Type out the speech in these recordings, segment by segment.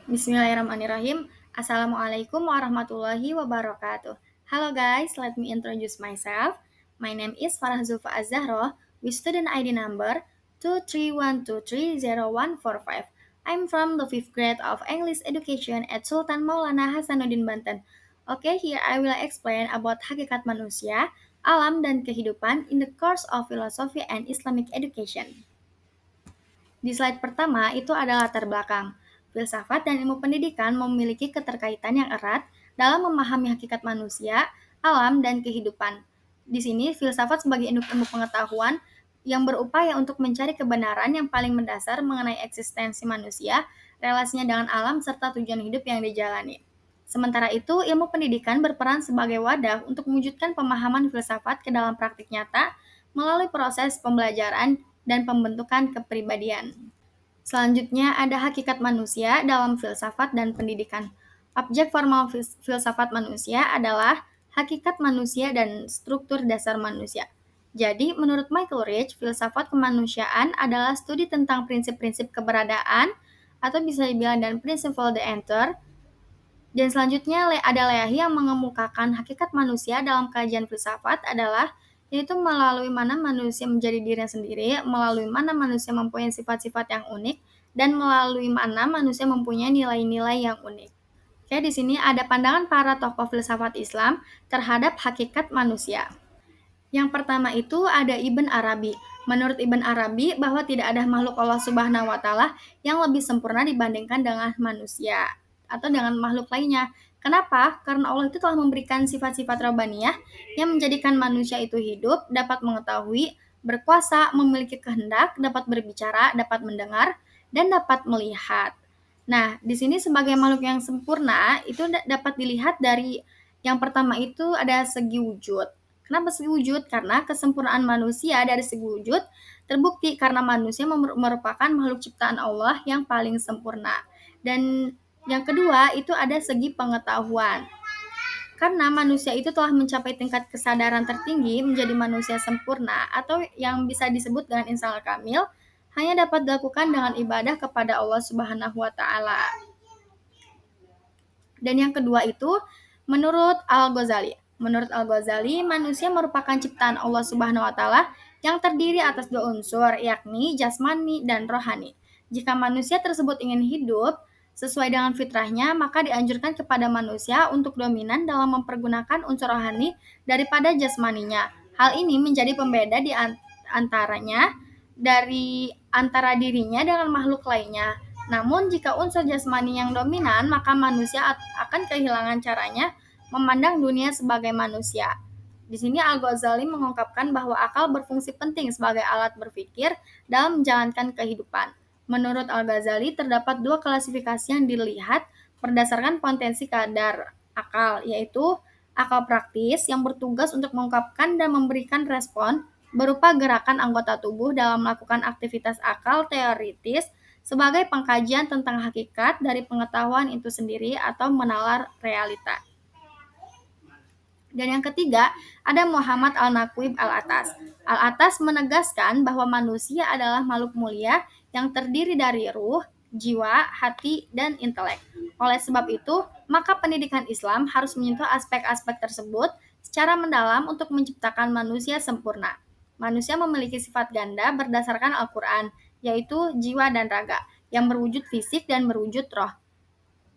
Bismillahirrahmanirrahim. Assalamualaikum warahmatullahi wabarakatuh. Hello guys, let me introduce myself. My name is Farah Zulfa Az-Zahra with student ID number 231230145. I'm from the 5th grade of English Education at Sultan Maulana Hasanuddin Banten. Okay, here I will explain about hakikat manusia, alam dan kehidupan in the course of philosophy and Islamic education. Di slide pertama itu ada latar belakang. Filsafat dan ilmu pendidikan memiliki keterkaitan yang erat dalam memahami hakikat manusia, alam, dan kehidupan. Di sini, filsafat sebagai ilmu pengetahuan yang berupaya untuk mencari kebenaran yang paling mendasar mengenai eksistensi manusia, relasinya dengan alam, serta tujuan hidup yang dijalani. Sementara itu, ilmu pendidikan berperan sebagai wadah untuk mewujudkan pemahaman filsafat ke dalam praktik nyata melalui proses pembelajaran dan pembentukan kepribadian. Selanjutnya ada hakikat manusia dalam filsafat dan pendidikan. Objek formal filsafat manusia adalah hakikat manusia dan struktur dasar manusia. Jadi, menurut Michael Rich, filsafat kemanusiaan adalah studi tentang prinsip-prinsip keberadaan atau bisa dibilang dan principle the enter. Dan selanjutnya ada Leahy yang mengemukakan hakikat manusia dalam kajian filsafat adalah yaitu melalui mana manusia menjadi dirinya sendiri, melalui mana manusia mempunyai sifat-sifat yang unik, dan melalui mana manusia mempunyai nilai-nilai yang unik. Oke, di sini ada pandangan para tokoh filsafat Islam terhadap hakikat manusia. Yang pertama itu ada Ibn Arabi. Menurut Ibn Arabi bahwa tidak ada makhluk Allah Subhanahu wa taala yang lebih sempurna dibandingkan dengan manusia atau dengan makhluk lainnya. Kenapa? Karena Allah itu telah memberikan sifat-sifat Rabbaniyah yang menjadikan manusia itu hidup, dapat mengetahui, berkuasa, memiliki kehendak, dapat berbicara, dapat mendengar, dan dapat melihat. Nah, di sini sebagai makhluk yang sempurna itu dapat dilihat dari yang pertama itu ada segi wujud. Kenapa segi wujud? Karena kesempurnaan manusia dari segi wujud terbukti karena manusia merupakan makhluk ciptaan Allah yang paling sempurna. Dan yang kedua itu ada segi pengetahuan. Karena manusia itu telah mencapai tingkat kesadaran tertinggi menjadi manusia sempurna atau yang bisa disebut dengan insan kamil, hanya dapat dilakukan dengan ibadah kepada Allah Subhanahu wa taala. Dan yang kedua itu menurut Al-Ghazali. Menurut Al-Ghazali, manusia merupakan ciptaan Allah Subhanahu wa taala yang terdiri atas dua unsur, yakni jasmani dan rohani. Jika manusia tersebut ingin hidup sesuai dengan fitrahnya, maka dianjurkan kepada manusia untuk dominan dalam mempergunakan unsur rohani daripada jasmaninya. Hal ini menjadi pembeda di antaranya dari antara dirinya dengan makhluk lainnya. Namun jika unsur jasmani yang dominan, maka manusia akan kehilangan caranya memandang dunia sebagai manusia. Di sini Al-Ghazali mengungkapkan bahwa akal berfungsi penting sebagai alat berpikir dalam menjalankan kehidupan. Menurut Al-Ghazali, terdapat dua klasifikasi yang dilihat berdasarkan potensi kadar akal, yaitu akal praktis yang bertugas untuk mengungkapkan dan memberikan respon berupa gerakan anggota tubuh dalam melakukan aktivitas akal teoritis sebagai pengkajian tentang hakikat dari pengetahuan itu sendiri atau menalar realita. Dan yang ketiga, ada Muhammad Al-Naqib Al-Atas. Al-Atas menegaskan bahwa manusia adalah makhluk mulia yang terdiri dari ruh, jiwa, hati, dan intelek. Oleh sebab itu, maka pendidikan Islam harus menyentuh aspek-aspek tersebut secara mendalam untuk menciptakan manusia sempurna. Manusia memiliki sifat ganda berdasarkan Al-Quran, yaitu jiwa dan raga, yang berwujud fisik dan berwujud roh.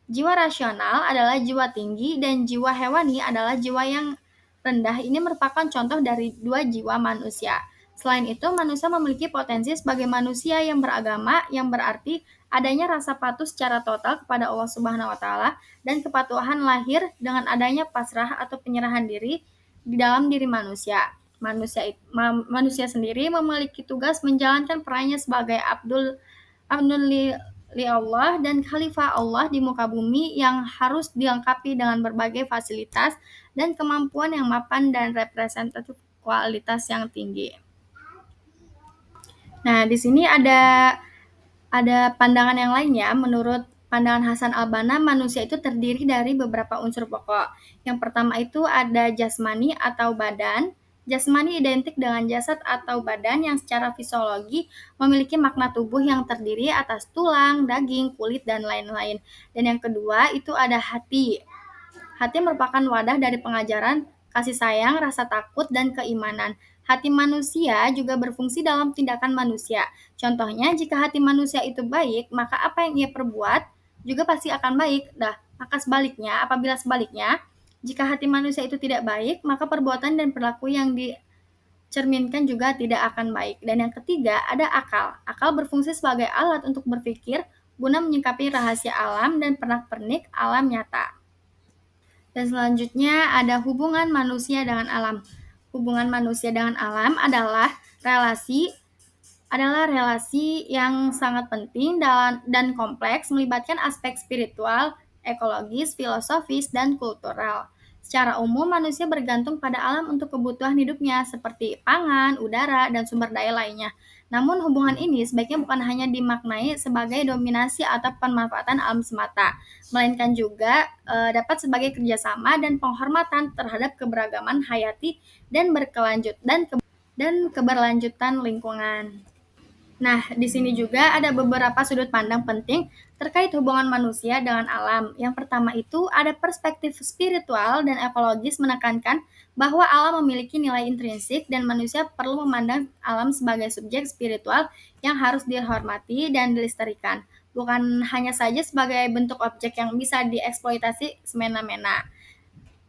Jiwa rasional adalah jiwa tinggi dan jiwa hewani adalah jiwa yang rendah. Ini merupakan contoh dari dua jiwa manusia. Selain itu, manusia memiliki potensi sebagai manusia yang beragama, yang berarti adanya rasa patuh secara total kepada Allah Subhanahu wa taala dan kepatuhan lahir dengan adanya pasrah atau penyerahan diri di dalam diri manusia. Manusia sendiri memiliki tugas menjalankan perannya sebagai Abdul li Allah dan khalifah Allah di muka bumi yang harus dilengkapi dengan berbagai fasilitas dan kemampuan yang mapan dan representatif kualitas yang tinggi. Nah, di sini ada pandangan yang lainnya. Menurut pandangan Hasan al-Banna, manusia itu terdiri dari beberapa unsur pokok. Yang pertama itu ada jasmani atau badan, Jasmani identik dengan jasad atau badan yang secara fisiologi memiliki makna tubuh yang terdiri atas tulang, daging, kulit, dan lain-lain. Dan yang kedua itu ada hati. Hati merupakan wadah dari pengajaran, kasih sayang, rasa takut, dan keimanan. Hati manusia juga berfungsi dalam tindakan manusia. Contohnya, jika hati manusia itu baik, maka apa yang ia perbuat juga pasti akan baik. Maka sebaliknya, apabila sebaliknya, jika hati manusia itu tidak baik, maka perbuatan dan perilaku yang dicerminkan juga tidak akan baik. Dan yang ketiga, ada akal. Akal berfungsi sebagai alat untuk berpikir guna menyikapi rahasia alam dan pernak-pernik alam nyata. Dan selanjutnya ada hubungan manusia dengan alam. Hubungan manusia dengan alam relasi adalah relasi yang sangat penting dan kompleks, melibatkan aspek spiritual, ekologis, filosofis, dan kultural. Secara umum, manusia bergantung pada alam untuk kebutuhan hidupnya, seperti pangan, udara, dan sumber daya lainnya. Namun, hubungan ini sebaiknya bukan hanya dimaknai sebagai dominasi atau pemanfaatan alam semata, melainkan juga dapat sebagai kerjasama dan penghormatan terhadap keberagaman hayati dan keberlanjutan lingkungan. Nah, di sini juga ada beberapa sudut pandang penting terkait hubungan manusia dengan alam. Yang pertama itu ada perspektif spiritual dan ekologis menekankan bahwa alam memiliki nilai intrinsik dan manusia perlu memandang alam sebagai subjek spiritual yang harus dihormati dan dilestarikan, bukan hanya saja sebagai bentuk objek yang bisa dieksploitasi semena-mena.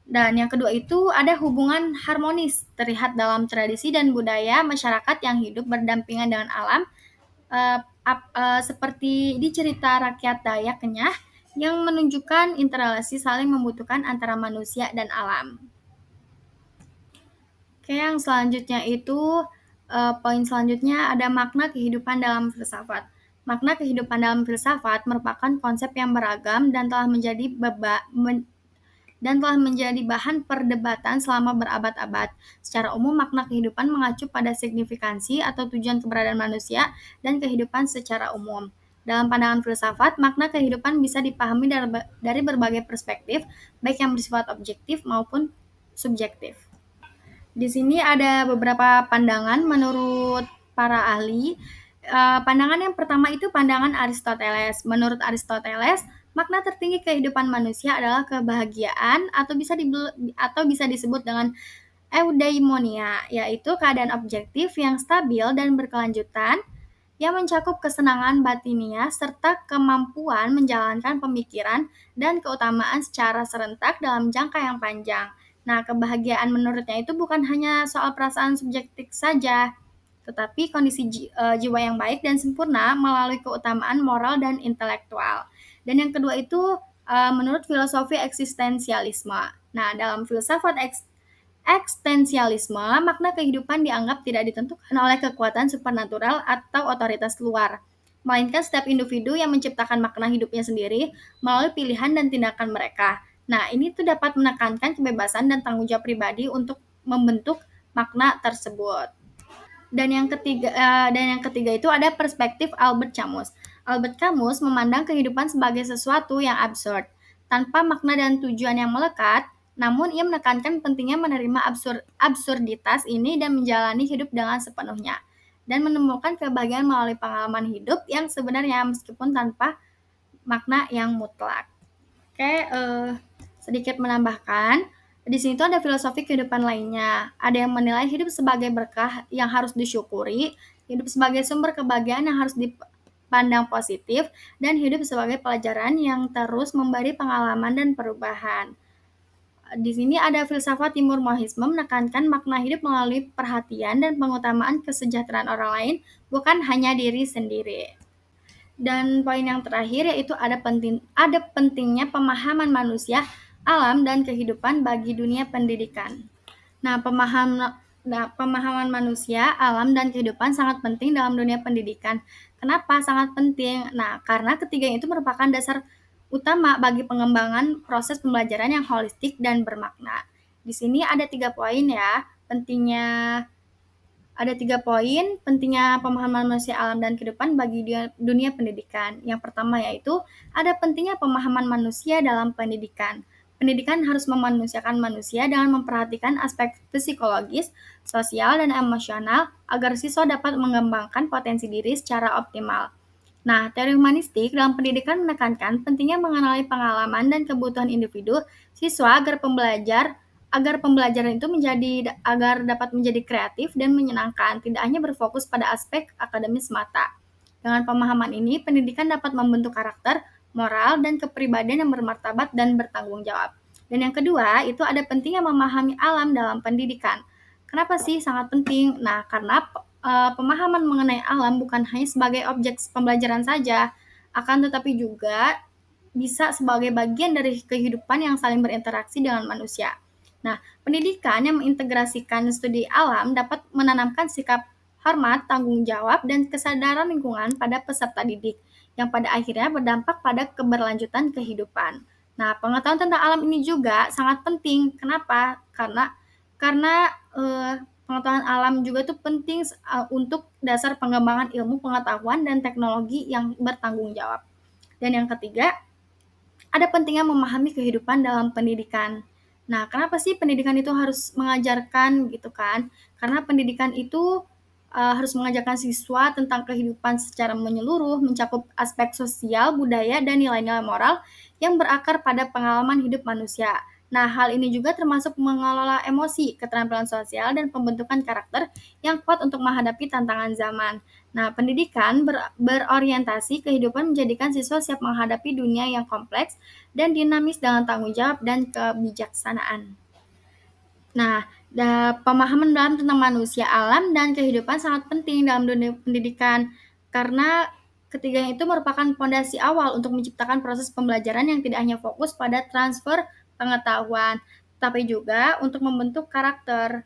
Dan yang kedua itu ada hubungan harmonis terlihat dalam tradisi dan budaya masyarakat yang hidup berdampingan dengan alam, seperti di cerita rakyat Dayak Kenyah yang menunjukkan interelasi saling membutuhkan antara manusia dan alam. Oke, yang selanjutnya itu poin selanjutnya ada makna kehidupan dalam filsafat. Makna kehidupan dalam filsafat merupakan konsep yang beragam dan telah menjadi bahan perdebatan selama berabad-abad. Secara umum, makna kehidupan mengacu pada signifikansi atau tujuan keberadaan manusia dan kehidupan secara umum. Dalam pandangan filsafat, makna kehidupan bisa dipahami dari berbagai perspektif, baik yang bersifat objektif maupun subjektif. Di sini ada beberapa pandangan menurut para ahli. Pandangan yang pertama itu pandangan Aristoteles. Menurut Aristoteles, makna tertinggi kehidupan manusia adalah kebahagiaan atau bisa disebut dengan eudaimonia, yaitu keadaan objektif yang stabil dan berkelanjutan yang mencakup kesenangan batinia serta kemampuan menjalankan pemikiran dan keutamaan secara serentak dalam jangka yang panjang. Nah, kebahagiaan menurutnya itu bukan hanya soal perasaan subjektif saja, tetapi kondisi jiwa yang baik dan sempurna melalui keutamaan moral dan intelektual. Dan yang kedua itu menurut filosofi eksistensialisme. Nah, dalam filsafat eksistensialisme, makna kehidupan dianggap tidak ditentukan oleh kekuatan supernatural atau otoritas luar, melainkan setiap individu yang menciptakan makna hidupnya sendiri melalui pilihan dan tindakan mereka. Nah, ini tuh dapat menekankan kebebasan dan tanggung jawab pribadi untuk membentuk makna tersebut. Dan yang ketiga itu ada perspektif Albert Camus. Albert Camus memandang kehidupan sebagai sesuatu yang absurd, tanpa makna dan tujuan yang melekat, namun ia menekankan pentingnya menerima absurditas ini dan menjalani hidup dengan sepenuhnya, dan menemukan kebahagiaan melalui pengalaman hidup yang sebenarnya meskipun tanpa makna yang mutlak. Oke, sedikit menambahkan, di sini tuh ada filosofi kehidupan lainnya. Ada yang menilai hidup sebagai berkah yang harus disyukuri, hidup sebagai sumber kebahagiaan yang harus dipandang positif, dan hidup sebagai pelajaran yang terus memberi pengalaman dan perubahan. Di sini ada filsafat Timur Mohisme menekankan makna hidup melalui perhatian dan pengutamaan kesejahteraan orang lain, bukan hanya diri sendiri. Dan poin yang terakhir yaitu ada pentingnya pemahaman manusia, alam, dan kehidupan bagi dunia pendidikan. Nah, pemahaman manusia, alam, dan kehidupan sangat penting dalam dunia pendidikan. Kenapa sangat penting? Nah, karena ketiganya itu merupakan dasar utama bagi pengembangan proses pembelajaran yang holistik dan bermakna. Di sini ada 3 poin ya, pentingnya pemahaman manusia, alam, dan kehidupan bagi dunia pendidikan. Yang pertama yaitu ada pentingnya pemahaman manusia dalam pendidikan. pendidikan harus memanusiakan manusia dengan memperhatikan aspek psikologis, sosial, dan emosional agar siswa dapat mengembangkan potensi diri secara optimal. Nah, teori humanistik dalam pendidikan menekankan pentingnya mengenali pengalaman dan kebutuhan individu siswa agar pembelajaran itu agar dapat menjadi kreatif dan menyenangkan, tidak hanya berfokus pada aspek akademis semata. Dengan pemahaman ini, pendidikan dapat membentuk karakter, moral, dan kepribadian yang bermartabat dan bertanggung jawab. Dan yang kedua, itu ada pentingnya memahami alam dalam pendidikan. Kenapa sih sangat penting? Nah, karena pemahaman mengenai alam bukan hanya sebagai objek pembelajaran saja, akan tetapi juga bisa sebagai bagian dari kehidupan yang saling berinteraksi dengan manusia. Nah, pendidikan yang mengintegrasikan studi alam dapat menanamkan sikap hormat, tanggung jawab, dan kesadaran lingkungan pada peserta didik, yang pada akhirnya berdampak pada keberlanjutan kehidupan. Nah, pengetahuan tentang alam ini juga sangat penting. Kenapa? Karena pengetahuan alam juga itu penting untuk dasar pengembangan ilmu pengetahuan dan teknologi yang bertanggung jawab. Dan yang ketiga, ada pentingnya memahami kehidupan dalam pendidikan. Nah, kenapa sih pendidikan itu harus mengajarkan gitu kan? Karena pendidikan itu harus mengajarkan siswa tentang kehidupan secara menyeluruh, mencakup aspek sosial, budaya, dan nilai-nilai moral yang berakar pada pengalaman hidup manusia. Nah, hal ini juga termasuk mengelola emosi, keterampilan sosial, dan pembentukan karakter yang kuat untuk menghadapi tantangan zaman. Nah, pendidikan berorientasi kehidupan menjadikan siswa siap menghadapi dunia yang kompleks dan dinamis dengan tanggung jawab dan kebijaksanaan. Nah, pemahaman dalam tentang manusia, alam, dan kehidupan sangat penting dalam dunia pendidikan karena ketiganya itu merupakan fondasi awal untuk menciptakan proses pembelajaran yang tidak hanya fokus pada transfer pengetahuan, tapi juga untuk membentuk karakter.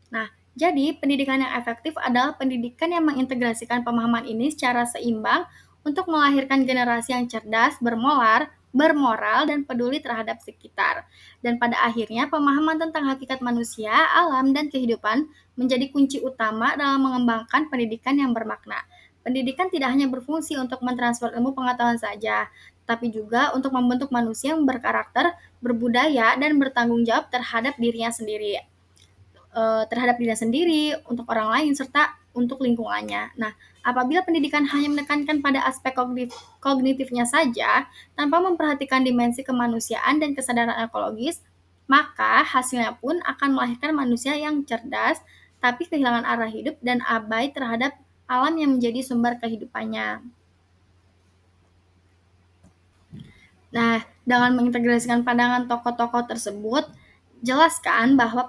Nah, jadi pendidikan yang efektif adalah pendidikan yang mengintegrasikan pemahaman ini secara seimbang untuk melahirkan generasi yang cerdas, bermoral, dan peduli terhadap sekitar. Dan pada akhirnya, pemahaman tentang hakikat manusia, alam, dan kehidupan menjadi kunci utama dalam mengembangkan pendidikan yang bermakna. Pendidikan tidak hanya berfungsi untuk mentransfer ilmu pengetahuan saja, tapi juga untuk membentuk manusia yang berkarakter, berbudaya, dan bertanggung jawab terhadap dirinya sendiri, untuk orang lain, serta untuk lingkungannya. Nah, apabila pendidikan hanya menekankan pada aspek kognitifnya saja, tanpa memperhatikan dimensi kemanusiaan dan kesadaran ekologis, maka hasilnya pun akan melahirkan manusia yang cerdas, tapi kehilangan arah hidup dan abai terhadap alam yang menjadi sumber kehidupannya. Nah, dengan mengintegrasikan pandangan tokoh-tokoh tersebut, jelaskan bahwa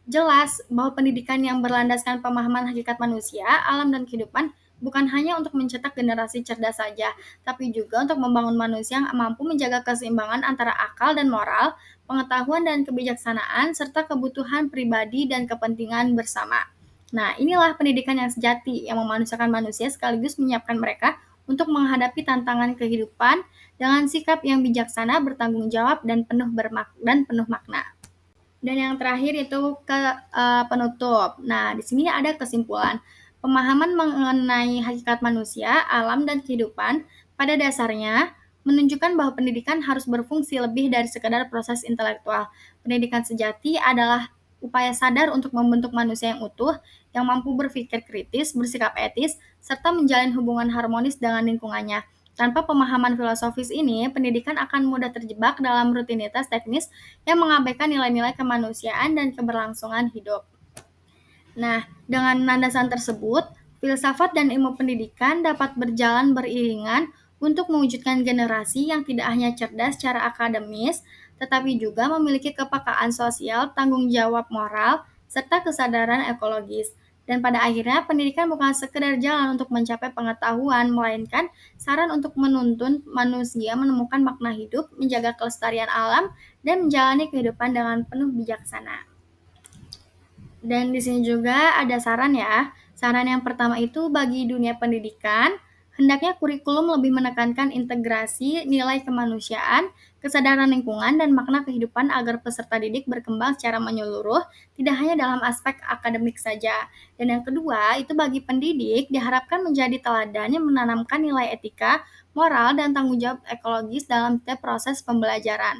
jelas bahwa pendidikan yang berlandaskan pemahaman hakikat manusia, alam, dan kehidupan bukan hanya untuk mencetak generasi cerdas saja, tapi juga untuk membangun manusia yang mampu menjaga keseimbangan antara akal dan moral, pengetahuan dan kebijaksanaan, serta kebutuhan pribadi dan kepentingan bersama. Nah, inilah pendidikan yang sejati yang memanusiakan manusia sekaligus menyiapkan mereka untuk menghadapi tantangan kehidupan dengan sikap yang bijaksana, bertanggung jawab, dan penuh makna. Dan yang terakhir itu penutup. Nah, di sini ada kesimpulan. Pemahaman mengenai hakikat manusia, alam, dan kehidupan pada dasarnya menunjukkan bahwa pendidikan harus berfungsi lebih dari sekadar proses intelektual. Pendidikan sejati adalah upaya sadar untuk membentuk manusia yang utuh, yang mampu berpikir kritis, bersikap etis, serta menjalin hubungan harmonis dengan lingkungannya. Tanpa pemahaman filosofis ini, pendidikan akan mudah terjebak dalam rutinitas teknis yang mengabaikan nilai-nilai kemanusiaan dan keberlangsungan hidup. Nah, dengan landasan tersebut, filsafat dan ilmu pendidikan dapat berjalan beriringan untuk mewujudkan generasi yang tidak hanya cerdas secara akademis, tetapi juga memiliki kepekaan sosial, tanggung jawab moral, serta kesadaran ekologis. Dan pada akhirnya, pendidikan bukan sekedar jalan untuk mencapai pengetahuan, melainkan saran untuk menuntun manusia menemukan makna hidup, menjaga kelestarian alam, dan menjalani kehidupan dengan penuh bijaksana. Dan di sini juga ada saran ya. Saran yang pertama itu bagi dunia pendidikan, Hendaknya kurikulum lebih menekankan integrasi nilai kemanusiaan, kesadaran lingkungan, dan makna kehidupan agar peserta didik berkembang secara menyeluruh, tidak hanya dalam aspek akademik saja. Dan yang kedua, itu bagi pendidik diharapkan menjadi teladan yang menanamkan nilai etika, moral, dan tanggung jawab ekologis dalam setiap proses pembelajaran.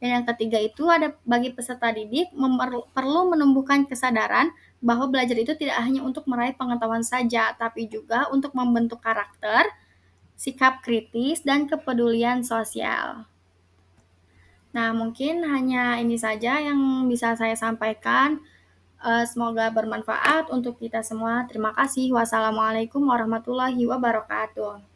Dan yang ketiga itu ada bagi peserta didik perlu menumbuhkan kesadaran bahwa belajar itu tidak hanya untuk meraih pengetahuan saja, tapi juga untuk membentuk karakter, sikap kritis, dan kepedulian sosial. Nah, mungkin hanya ini saja yang bisa saya sampaikan. Semoga bermanfaat untuk kita semua. Terima kasih. Wassalamualaikum warahmatullahi wabarakatuh.